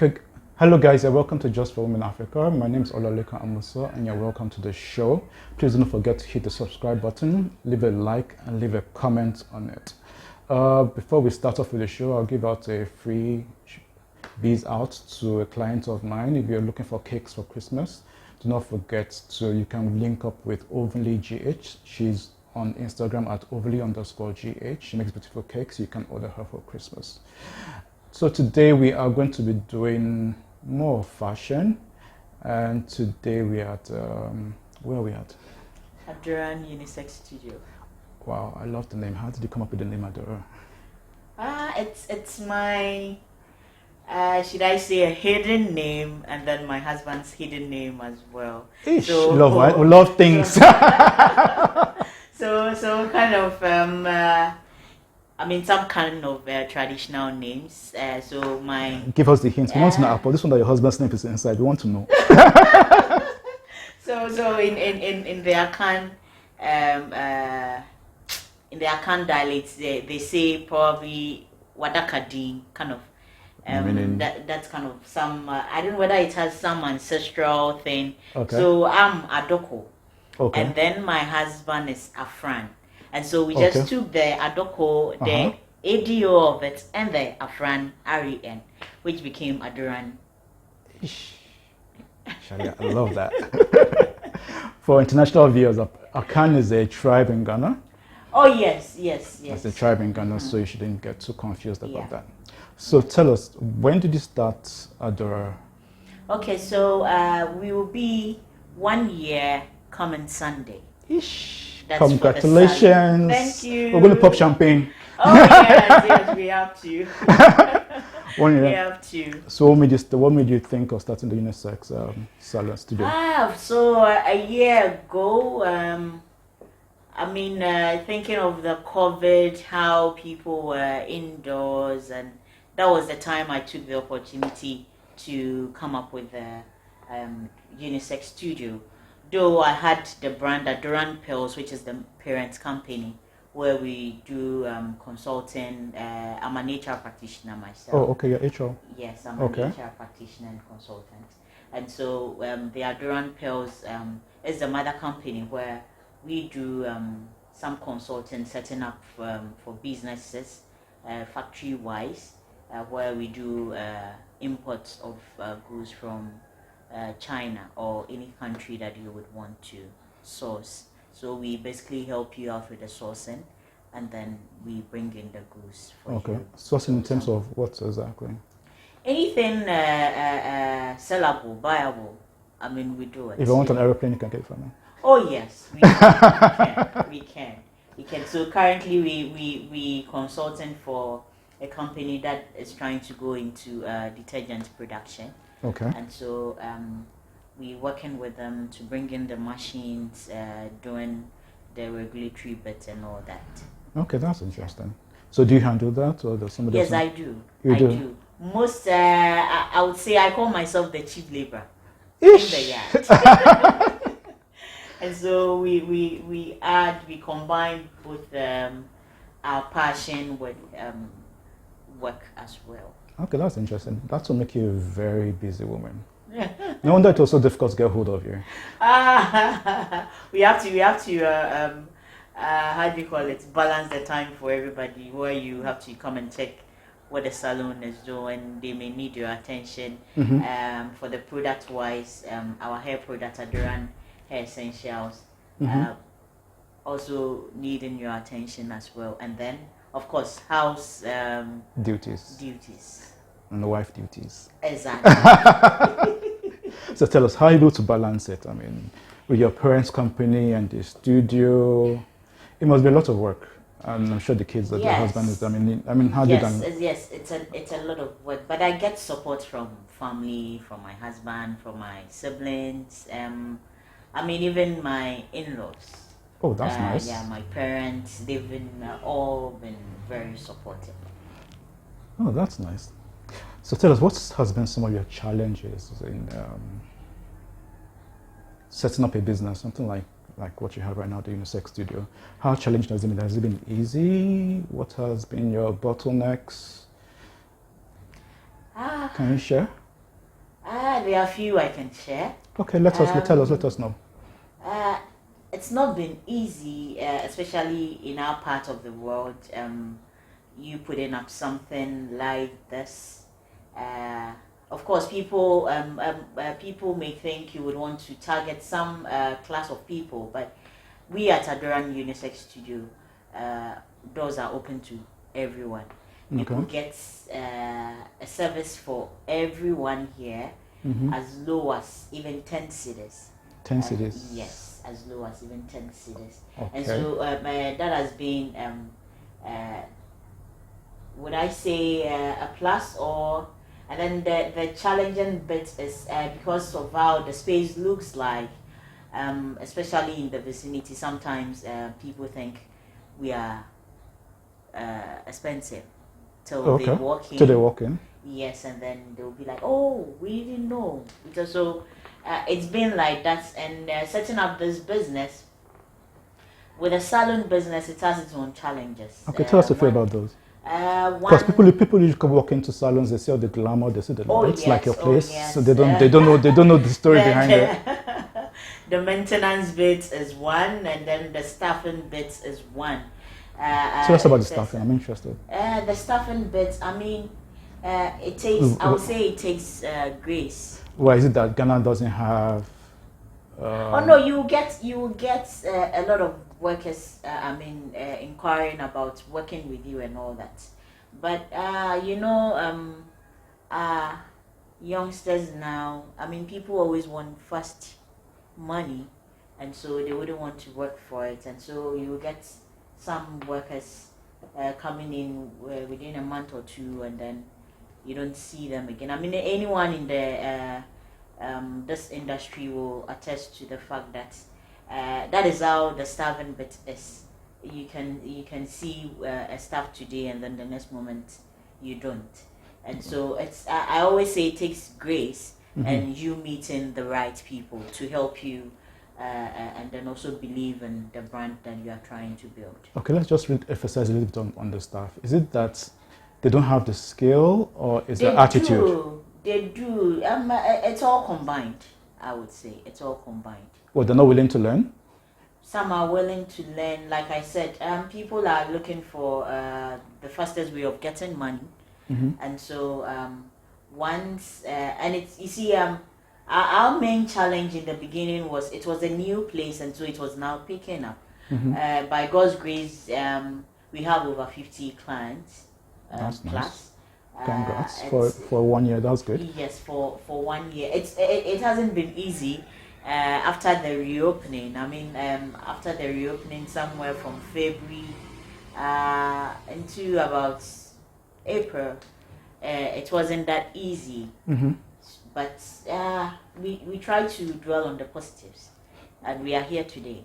Okay, hello guys, and welcome to Just for Women Africa. My name is Olaleka Amuso, and you're welcome to the show. Please don't forget to hit the subscribe button, leave a like, and leave a comment on it. Before we start off with the show, I'll give out a free bees out to a client of mine. If you're looking for cakes for Christmas, do not forget to, you can link up with Overly GH. She's on Instagram at overly_GH. She makes beautiful cakes. You can order her for Christmas. So today we are going to be doing more fashion, and today we are at, where are we at? Adoran Unisex Studio. Wow, I love the name. How did you come up with the name Adoran? It's my, should I say, a hidden name, and then my husband's hidden name as well. Ish, so, love things. So kind of, some kind of traditional names. So my. Give us the hint. We want to know Apple. This one that your husband's name is inside. We want to know. So in the Ackon, in the Ackon dialects, they say probably Wadakadin, kind of. That's kind of some. I don't know whether it has some ancestral thing. Okay. So I'm Adoko. Okay. And then my husband is Afran. And so we just took the Adoko, the ADO of it, and the Adoran Hari Essentails, which became Adoran. I love that. For international viewers, Ackon is a tribe in Ghana. Oh, yes. It's a tribe in Ghana, so you shouldn't get too confused about that. So tell us, when did you start Adoran? Okay, so we will be 1 year coming Sunday. That's congratulations. Thank you. We're going to pop champagne. Oh, yes, we have to. 1 year. We have to. So what made you think of starting the unisex salon studio? So a year ago, thinking of the COVID, how people were indoors, and that was the time I took the opportunity to come up with the unisex studio. Though I had the brand Adoran Pearls, which is the parent company, where we do consulting. I'm an HR practitioner myself. Oh, okay, you're HR. Yes, I'm an HR practitioner and consultant. And so the Adoran Pearls is the mother company where we do some consulting, setting up for businesses, factory-wise, where we do imports of goods from China or any country that you would want to source. So we basically help you out with the sourcing, and then we bring in the goods for you. Okay, sourcing in terms of what exactly? Anything sellable, buyable. We do it. If I want an aeroplane, you can get it from me. Oh yes, we can. So currently we consulting for a company that is trying to go into detergent production. Okay. And so we're working with them to bring in the machines, doing the regulatory bits and all that. Okay, that's interesting. So do you handle that, or does somebody else? Yes, I do. I do. Most, I would say I call myself the cheap labor in the yard. And so we combine both our passion with work as well. Okay, that's interesting. That will make you a very busy woman. No wonder it's also difficult to get hold of you. We have to how do you call it? Balance the time for everybody. Where you have to come and check what the salon is doing. They may need your attention. For the product wise, our hair product Adoran Hari Essentials also needing your attention as well. And then, of course, house duties. And the wife duties. Exactly. So tell us, how are you able to balance it? With your parents' company and the studio, it must be a lot of work. And I'm sure the kids that your husband is. How do you? Yes, it's a lot of work. But I get support from family, from my husband, from my siblings. Even my in-laws. Oh, that's nice. Yeah, my parents. They've all been very supportive. Oh, that's nice. So tell us, what has been some of your challenges in setting up a business, something like what you have right now, the Unisex Studio? How challenging has it been? Has it been easy? What has been your bottlenecks? Can you share? there are a few I can share. Okay, let us know. It's not been easy, especially in our part of the world. You putting up something like this. Of course, people may think you would want to target some class of people, but we at Adoran Unisex Studio, doors are open to everyone. People get a service for everyone here, as low as even 10 cedis. 10 cedis? Yes, as low as even 10 cedis. Okay. And so that has been, would I say, a plus, or... And then the challenging bit is because of how the space looks like, especially in the vicinity, sometimes people think we are expensive. Till they walk in. Till they walk in. Yes, and then they'll be like, oh, we didn't know. So it's been like that, and setting up this business, with a salon business, it has its own challenges. Okay, tell us a few about those. Because people usually walk into salons, they see all the glamour, they see the lights, like your place, so they don't know the story behind it. The maintenance bit is one, and then the staffing bit is one. Tell us about the staffing. I'm interested. The staffing bit, I mean, it takes. I would say it takes grace. Why is it that Ghana doesn't have? Oh no, you get a lot of workers. Inquiring about working with you and all that. But youngsters now. I mean, people always want fast money, and so they wouldn't want to work for it, and so you get some workers coming in within a month or two, and then you don't see them again. I mean, anyone in the this industry will attest to the fact that that is how the staffing bit is. You can see a staff today, and then the next moment you don't. And so it's I always say it takes grace and you meeting the right people to help you. And then also believe in the brand that you are trying to build. Okay, let's just emphasize a little bit on the staff. Is it that they don't have the skill, or is it attitude? They do. It's all combined, I would say. It's all combined. Well, they're not willing to learn? Some are willing to learn. Like I said, people are looking for the fastest way of getting money. And so once, and it's, you see, our main challenge in the beginning was it was a new place, and so it was now picking up. By God's grace, we have over 50 clients. That's plus. Nice. Congrats for 1 year. That's good. Yes, for 1 year. It hasn't been easy after the reopening. I mean, after the reopening, somewhere from February into about April, it wasn't that easy. But we try to dwell on the positives, and we are here today,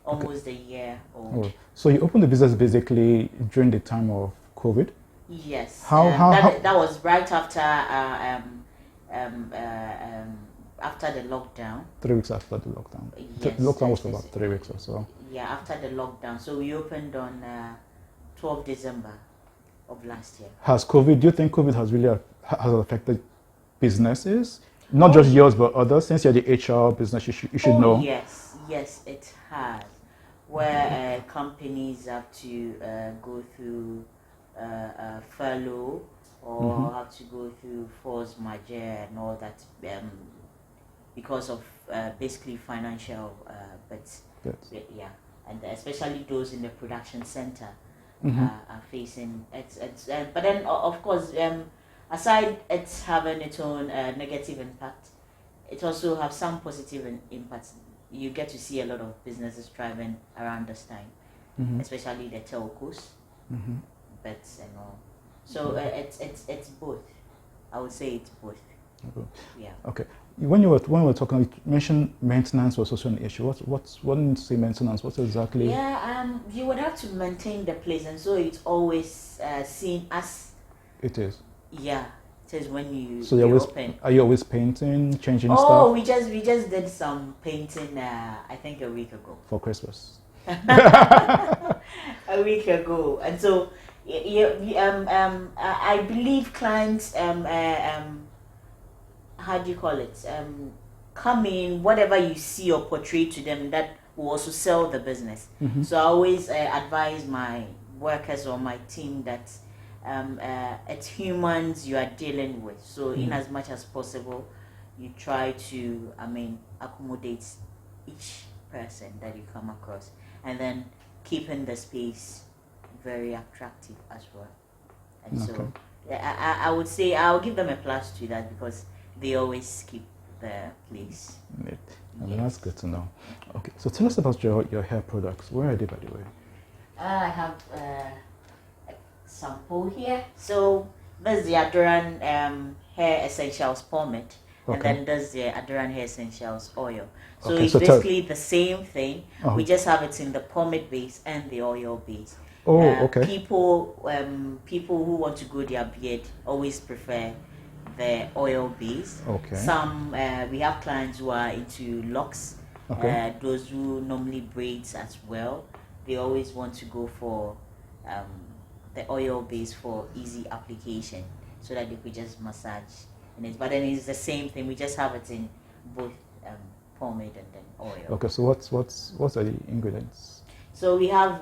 almost a year old. Oh. So you opened the business basically during the time of COVID? Yes. How that was right after after the lockdown. 3 weeks after the lockdown. Yes, the lockdown was for about 3 weeks or so. Yeah, after the lockdown. So we opened on 12 December of last year. Do you think COVID has really has affected businesses? Not just yours, but others? Since you're the HR business, you should know. Yes, it has. Where companies have to go through furlough, or have to go through force majeure and all that, because of basically financial, yeah, and especially those in the production center are facing but then of course, aside it's having its own negative impact, it also has some positive impacts. You get to see a lot of businesses thriving around this time, especially the telcos, bets and all. So it's both. I would say it's both. Okay. Yeah. Okay. When we were talking, you mentioned maintenance was also an issue. What when you say maintenance, what exactly? Yeah. You would have to maintain the place, and so it's always seen as. It is. Yeah. It is when you. So are you always painting, changing stuff? Oh, we just did some painting. I think a week ago. For Christmas. A week ago, and so I believe clients how do you call it? Come in, whatever you see or portray to them, that will also sell the business. So I always advise my workers or my team that it's humans you are dealing with. So in as much as possible, you try to, accommodate each person that you come across, and then keeping the space very attractive as well. And so I would say I'll give them a plus to that, because they always keep the place. Yes. That's good to know. Okay, so tell us about your hair products. Where are they, by the way? I have a sample here. So there's the Adoran Hair Essentials pomade, and then there's the Adoran Hair Essentials oil. So it's basically the same thing. We just have it in the pomade base and the oil base. People who want to grow their beard always prefer the oil base. Some we have clients who are into locks. Those who normally braids as well. They always want to go for the oil base for easy application, so that they could just massage in it. But then it's the same thing. We just have it in both pomade and then oil. Okay, so what's the ingredients? So we have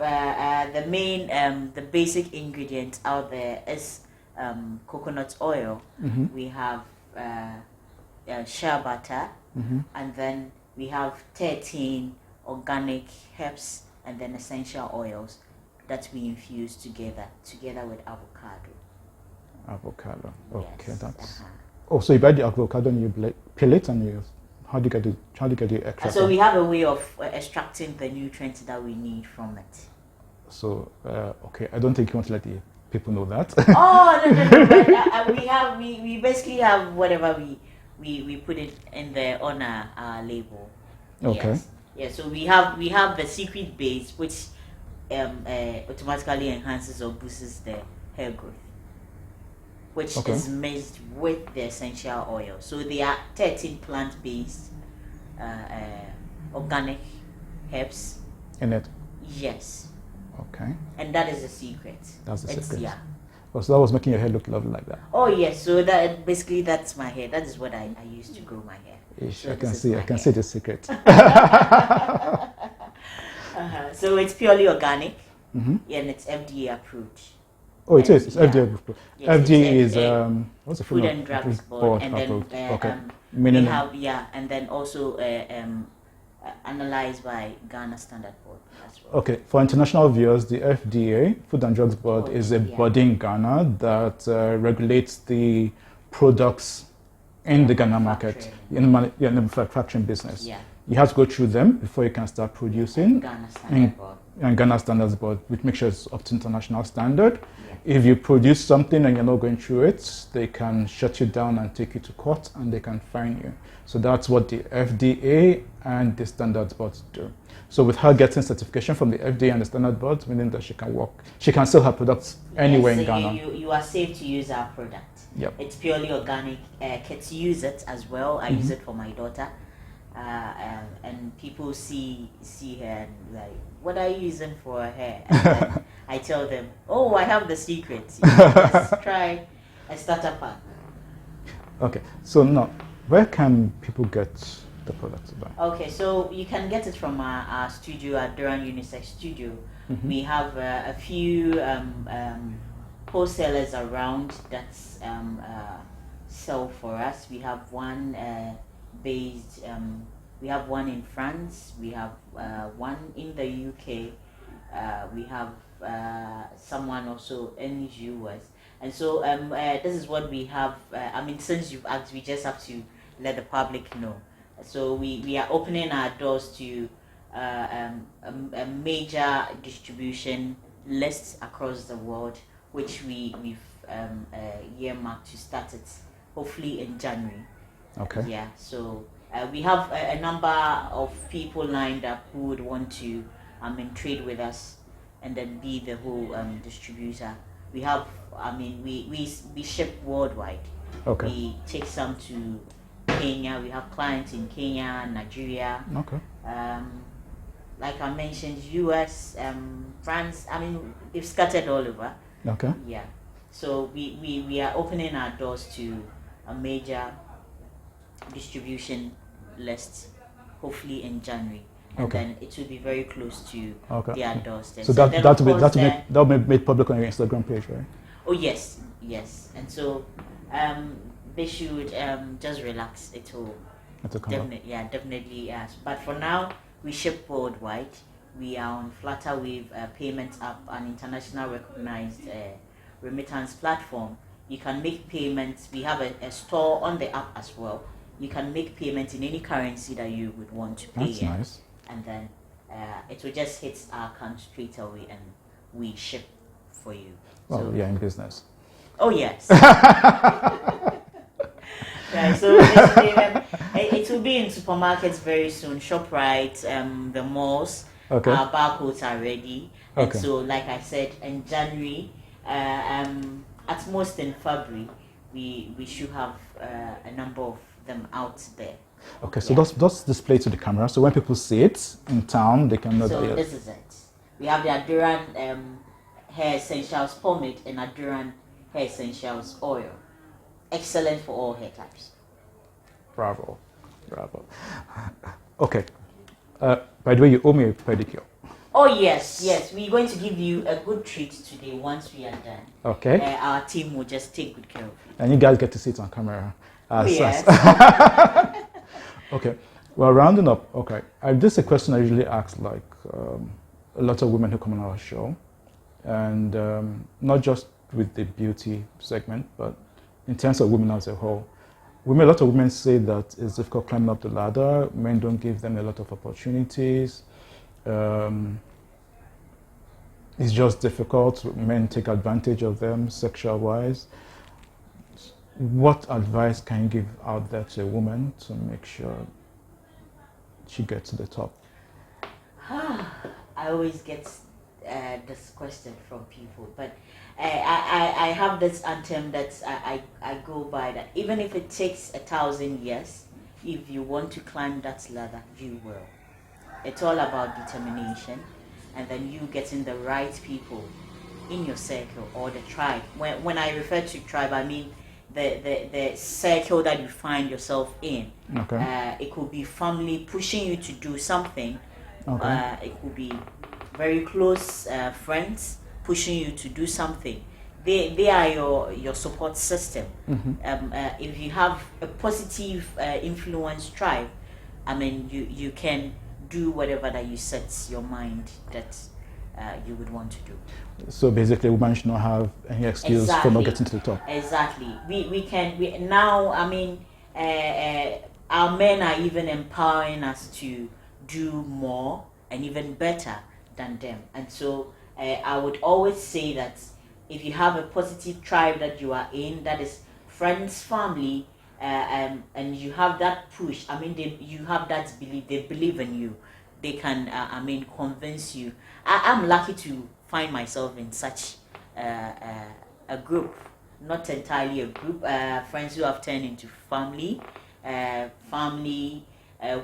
the main, the basic ingredient out there is coconut oil. We have shea butter, and then we have 13 organic herbs and then essential oils that we infuse together with avocado. Avocado. Okay, yes. that's. So you buy the avocado and you peel it, and you. How do you get the extract? So we have a way of extracting the nutrients that we need from it. So I don't think you want to let the people know that. No. We basically have whatever we put it in there on our label. Okay. Yes. Yeah. So we have the secret base, which automatically enhances or boosts the hair growth, which is mixed with the essential oil. So they are 13 plant-based organic herbs in it. Yes. Okay. And that is the secret. That's the secret. Yeah. Oh, so that was making your hair look lovely like that. Oh yes. So that's my hair. That is what I used to grow my hair. So I can see the secret. So it's purely organic, and it's FDA approved. Oh, it is. It's FDA approved. Yes, FDA is what's the Food and Drugs Board, and approved. then we have and then also analyzed by Ghana Standard Board as well. Okay, for international viewers, the FDA, Food and Drugs Board, is a body in Ghana that regulates the products in the Ghana market, in the manufacturing business. Yeah. You have to go through them before you can start producing. Ghana Standard Board. And Ghana Standards Board, which makes sure it's up to international standard. If you produce something and you're not going through it, they can shut you down and take you to court, and they can fine you. So that's what the FDA and the Standards Board do. So with her getting certification from the FDA and the Standard Board, meaning that she can sell her products anywhere in Ghana. You are safe to use our product. Yep. It's purely organic. Kids use it as well. I use it for my daughter. And people see her and like, what are you using for her hair? And then I tell them, oh, I have the secret. Let's try a starter pack. Okay, so now, where can people get the products? Okay, so you can get it from our studio, Adoran Unisex Studio. We have a few wholesalers around that sell for us. We have one based. We have one in France. We have one in the UK. We have someone also in the US. And so this is what we have. Since you've asked, we just have to let the public know. So we are opening our doors to a major distribution list across the world, which we've earmarked to start it hopefully in January. Okay. Yeah. So we have a number of people lined up who would want to trade with us and then be the whole distributor. We have we ship worldwide. Okay. We take some to Kenya. We have clients in Kenya, Nigeria. Okay. Like I mentioned, US, France. They've scattered all over. Okay. Yeah. So we are opening our doors to a major distribution list, hopefully in January. And Okay. then it will be very close to Okay. their doorstep. So then, that of course, will be made public on your Instagram page, right? oh yes, yes. And so they should just relax. It will definitely, yeah, definitely. Yes. But for now, we ship worldwide. We are on Flutterwave Payments App, an international recognized remittance platform. You can make payments. We have a store on the app as well. You can make payments in any currency that you would want to pay. That's nice. And then it will just hit our account straight away, and we ship for you. Well, so, you're in business. Oh yes. Yeah, so it will be in supermarkets very soon. ShopRite, the malls. Okay. Our barcodes are ready. Okay. And so, like I said, in January, at most in February, we should have a number of them out there. Okay, so that's display to the camera. So when people see it in town, they can know so that. So this is it. We have the Adoran Hair Essentials pomade and Adoran Hair Essentials oil. Excellent for all hair types. Bravo, bravo. Okay. By the way, you owe me a pedicure. Oh yes, yes. We're going to give you a good treat today once we are done. Okay. Our team will just take good care of you. And you guys get to see it on camera. Yes. Okay. Well, rounding up. Okay. This is a question I usually ask, like a lot of women who come on our show, and not just with the beauty segment, but in terms of women as a whole. A lot of women say that it's difficult climbing up the ladder. Men don't give them a lot of opportunities. It's just difficult. Men take advantage of them sexual-wise. What advice can you give out there to a woman to make sure she gets to the top? I always get this question from people, but I have this anthem that I go by, that even if it takes 1,000 years, if you want to climb that ladder, you will. It's all about determination, and then you getting the right people in your circle or the tribe. When I refer to tribe, I mean the circle that you find yourself in. Okay. It could be family pushing you to do something. Okay. It could be very close friends pushing you to do something. They are your support system. Mm-hmm. If you have a positive influence tribe, I mean you can do whatever that you set your mind that you would want to do. So basically, women should not have any excuse for not getting to the top. Exactly. We now, I mean, our men are even empowering us to do more and even better than them. And so I would always say that if you have a positive tribe that you are in, that is friends, family, and you have that push, I mean, you have that belief, they believe in you, they can, convince you. I'm lucky to find myself in such a group, not entirely a group, friends who have turned into family,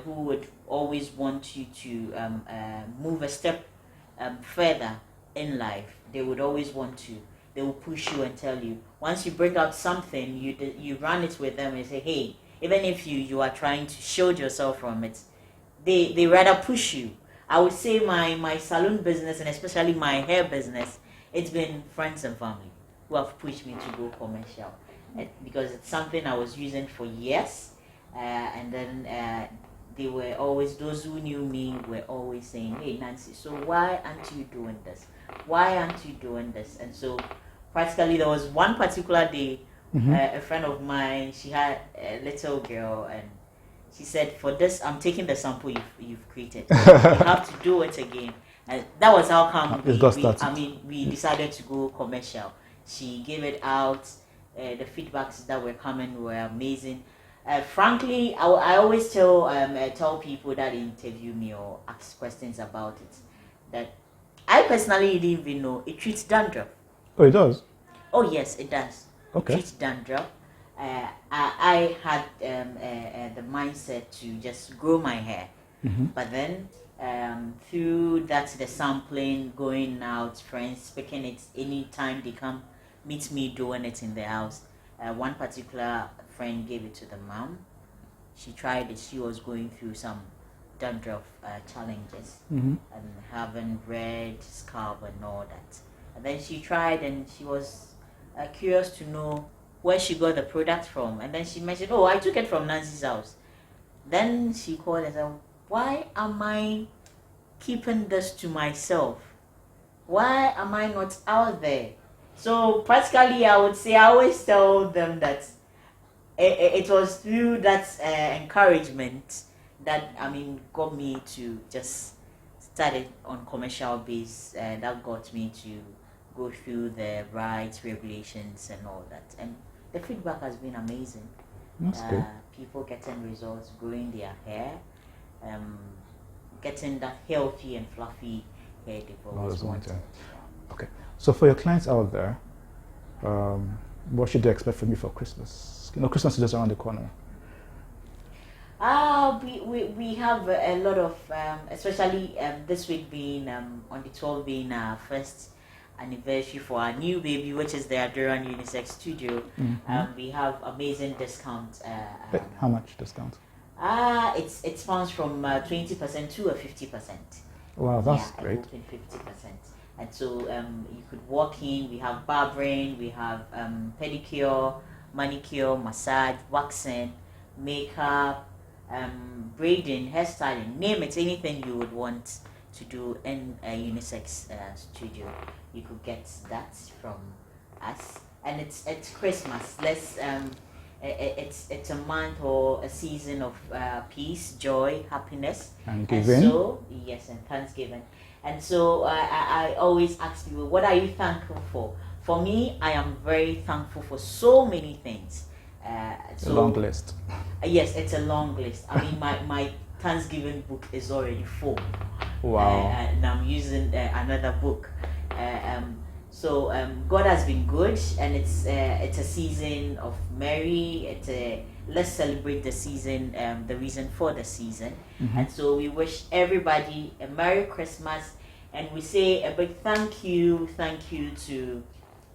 who would always want you to move a step further in life. They would always want to. They will push you and tell you. Once you bring out something, you run it with them and say, hey, even if you are trying to shield yourself from it, they rather push you. I would say my salon business, and especially my hair business, it's been friends and family who have pushed me to go commercial, because it's something I was using for years, and then they were always, those who knew me were always saying, hey Nancy, so why aren't you doing this? Why aren't you doing this? And so practically there was one particular day, a friend of mine, she had a little girl, and she said, for this, I'm taking the sample you've created. You have to do it again. And that was how come we decided to go commercial. She gave it out. The feedbacks that were coming were amazing. Frankly, I always tell people that interview me or ask questions about it that I personally didn't even know it treats dandruff. Oh, it does? Oh, yes, it does. Okay. It treats dandruff. I had the mindset to just grow my hair, but then through that, the sampling, going out, friends picking it anytime they come meet me doing it in the house. One particular friend gave it to the mom. she tried it. She was going through some dandruff challenges Mhm. and having red scalp and all that. And then she tried, and she was curious to know where she got the product from. And then she mentioned, "Oh, I took it from Nancy's house." Then she called and said, "Why am I keeping this to myself? Why am I not out there?" So practically, I would say, I always tell them that it was through that encouragement that, I mean, got me to just start it on commercial base. That got me to go through the rights, regulations, and all that. And the feedback has been amazing. That's good. People getting results, growing their hair, getting that healthy and fluffy hair they've always wanted. Okay, so for your clients out there, what should they expect from you for Christmas? You know, Christmas is just around the corner. We have a lot of, especially this week being on the 12th being our first anniversary for our new baby, which is the Adoran Unisex Studio. We have amazing discounts. How much discount? It spans from 20% to 50%. Wow, that's great. 50%. And so you could walk in. We have barbering, we have pedicure, manicure, massage, waxing, makeup, braiding, hairstyling, name it, anything you would want to do in a unisex studio, you could get that from us. And it's Christmas. It's a month or a season of peace, joy, happiness, and giving. And so yes, and Thanksgiving. And so I always ask people, what are you thankful for? For me, I am very thankful for so many things. A long list. Yes, it's a long list. I mean, my Thanksgiving book is already full. Wow. And I'm using another book. So God has been good, and it's a season of merry. Let's celebrate the season, the reason for the season. And so we wish everybody a Merry Christmas, and we say a big thank you to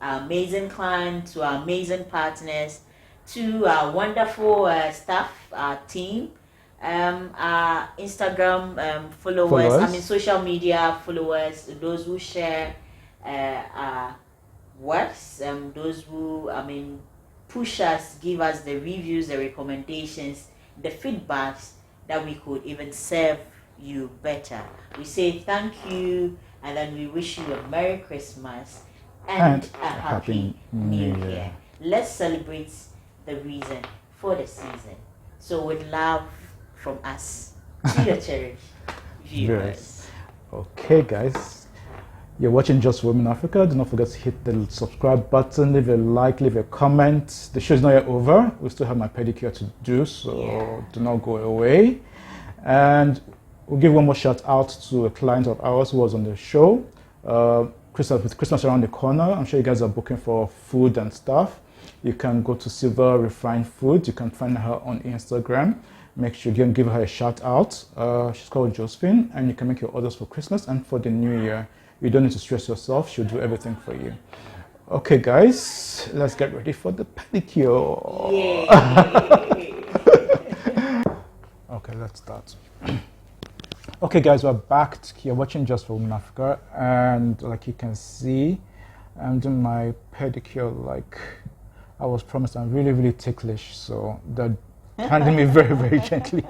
our amazing clients, to our amazing partners, to our wonderful staff, our team, our Instagram followers, I mean social media followers, those who share our works, those who, I mean, push us, give us the reviews, the recommendations, the feedbacks that we could even serve you better. We say thank you, and then we wish you a Merry Christmas and a Happy New Year. Let's celebrate the reason for the season. So with love from us to your cherished viewers. Okay, guys. You're watching Just Women Africa. Do not forget to hit the subscribe button, leave a like, leave a comment. The show is not yet over. We still have my pedicure to do, so do not go away. And we'll give one more shout out to a client of ours who was on the show. With Christmas around the corner, I'm sure you guys are booking for food and stuff. You can go to Silver Refined Food. You can find her on Instagram. Make sure you give her a shout out. She's called Josephine, and you can make your orders for Christmas and for the new year. You don't need to stress yourself. She'll do everything for you. Okay, guys, let's get ready for the pedicure. Okay, let's start. Okay, guys, we're back. You're watching Just for Women Africa, and like you can see, I'm doing my pedicure like I was promised. I'm really, really ticklish, so they're handling me very, very gently.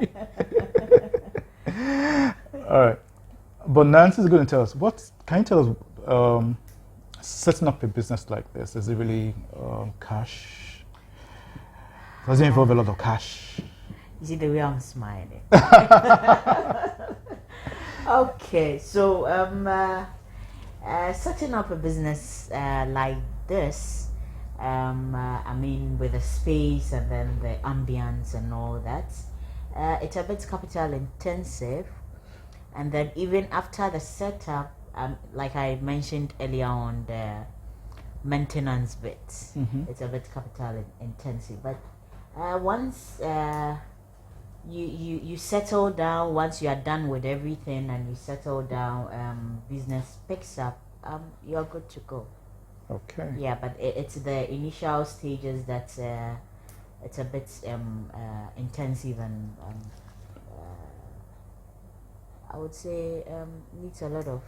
All right. But Nancy is going to tell us, can you tell us, setting up a business like this, is it really cash? Does it involve a lot of cash? You see the way I'm smiling. Okay, so setting up a business like this, I mean, with the space and then the ambience and all that, it's a bit capital intensive. And then even after the setup, like I mentioned earlier on, the maintenance bit, it's a bit capital intensive. But once you settle down, once you are done with everything and you settle down, business picks up, you're good to go. Okay. Yeah, but it's the initial stages that it's a bit intensive and I would say needs a lot of,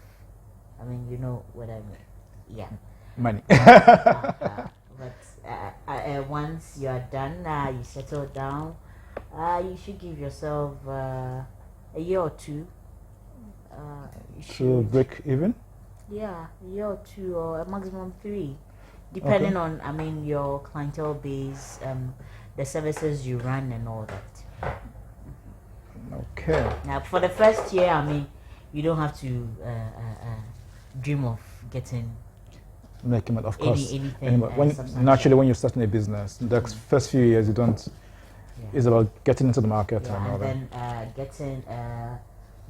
I mean, you know what I mean. Yeah. Money. But once you are done, you settle down, you should give yourself a year or two. To break even? Yeah, a year or two or a maximum 3, depending on, I mean, your clientele base, the services you run and all that. Okay. Now, for the first year, I mean, you don't have to dream of getting Making it, of course. anything Naturally, when you're starting a business, the first few years you don't. Yeah. It's about getting into the market and all that. And then getting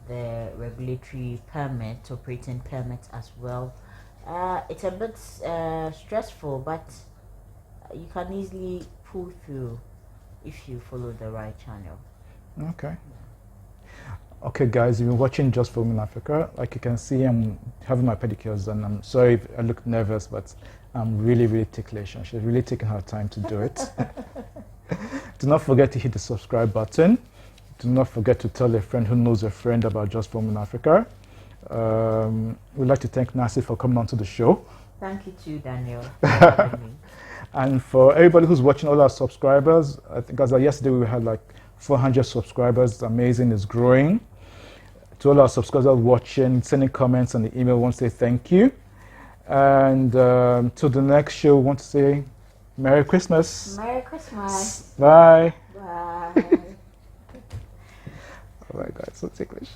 the regulatory permit, operating permit as well. It's a bit stressful, but you can easily pull through if you follow the right channel. Okay. Okay, guys, you've been watching Just for Women Africa. Like you can see, I'm having my pedicures, and I'm sorry if I look nervous, but I'm really, really ticklish, and she's really taking her time to do it. Do not forget to hit the subscribe button. Do not forget to tell a friend who knows a friend about Just for Women Africa. We'd like to thank Nancy for coming on to the show. Thank you too, Daniel, for having me. And for everybody who's watching, all our subscribers, I think as of yesterday we had like 400 subscribers. It's amazing, it's growing. To all our subscribers watching, sending comments on the email, we want to say thank you. And till the next show, we want to say Merry Christmas. Merry Christmas. Bye. Bye. Oh my God, so ticklish.